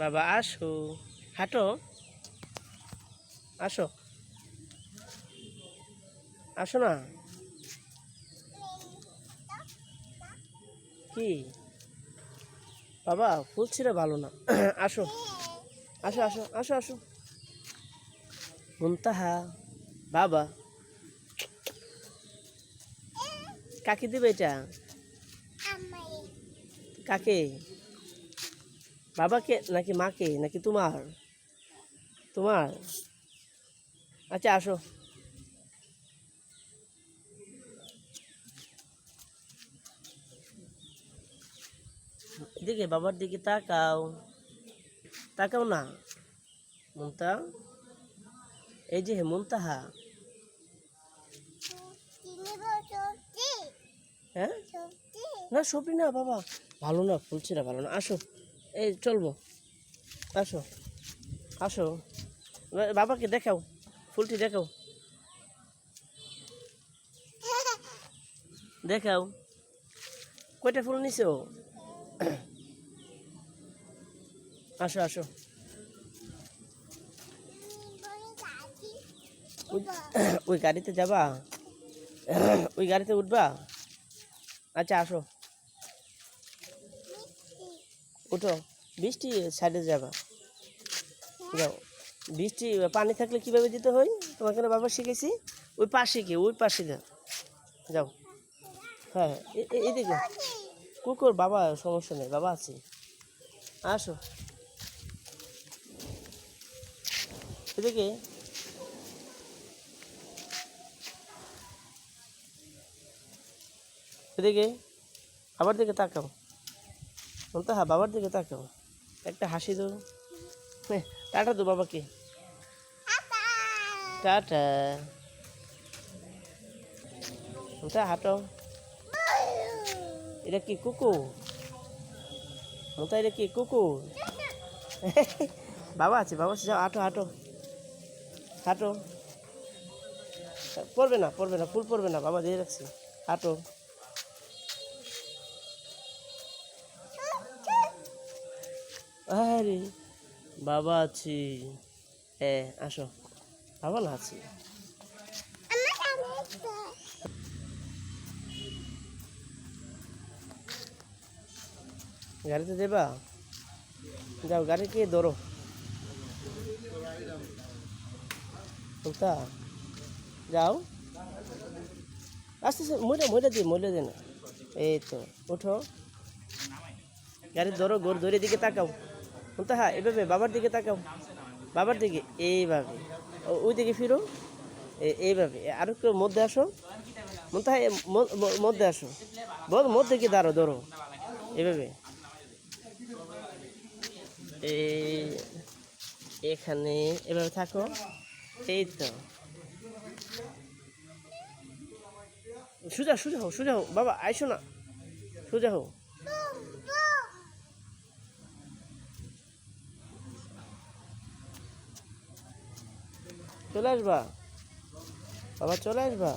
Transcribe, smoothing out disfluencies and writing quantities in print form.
বাবা আসো, হাঁটো, আসো, আসো না। কি বাবা, ফুল ছিঁড়ে ভালো না। আসো, আসো, আসো, আসো, আসো। মুনতাহা বাবা, কাকে দিবে এটা? কাকে? বাবাকে নাকি মাকে নাকি তোমার? তোমার। আচ্ছা আসো। এদিকে বাবার দিকে তাকাও, তাকাও না। মুনতা, এই যে মুনতাহা। হ্যাঁ না, সবজি না বাবা, ভালো না, ফুলছিরা ভালো না। আসো, এই চলবো, আসো, আসো, বাবাকে দেখাও, ফুলটি দেখাও, দেখাও, কয়টা ফুল নিছো? আসো, আসো, ওই গাড়িতে যাবা? ওই গাড়িতে উঠবা? আচ্ছা আসো, উঠো। বৃষ্টি সাইডে যাবা, যাও। বৃষ্টি পানি থাকলে কিভাবে দিতে হয় তোমাকে না বাবা শিখেছি? ওই পাশে কি, ওই পাশে যাও, যাও। হ্যাঁ, এদিকে কুকুর বাবা, সমস্যা নেই, বাবা আছে। আসো, এদিকে। এদিকে বাবার দিকে তাকাও, বলতো হ্যাঁ, বাবার দিকে তাকাও, একটা হাসি দাও। টাটা দো বাবাকে, টাটা। ওটা হাঁটো। এটা কি কুকুর? ওটা এটা কি কুকুর? বাবা আছে, বাবা আছে, যাও, হাঁটো, হাঁটো, হাঁটো। পড়বে না, পড়বে না, ফুল পড়বে না, বাবা দিয়ে রাখছি, হাঁটো। আরে বাবা আছি, হ্যাঁ আসো, বাবা না আছি। গাড়িতে দেবা? যাও, গাড়িকে ধরো। যাও, আস্তে আস্তে, মইটা দিয়ে না। এই তো, ওঠো, গাড়ি ধরো, গোর ধরে দিকে তাকাও। হ্যাঁ, এভাবে বাবার দিকে তাকাও, বাবার দিকে, এইভাবে। ওই দিকে ফিরো, এইভাবে। আর একটু মধ্যে আসো, হ্যাঁ, মধ্যে আসো, মধ্যে গিয়ে দাঁড়ো, ধরো, এভাবে। এই এখানে এভাবে থাকো, এই তো। সোজা সোজা হও, সোজা হও বাবা, আইসো না, সোজা হও। চলে আসবা বাবা, চলে আসবা।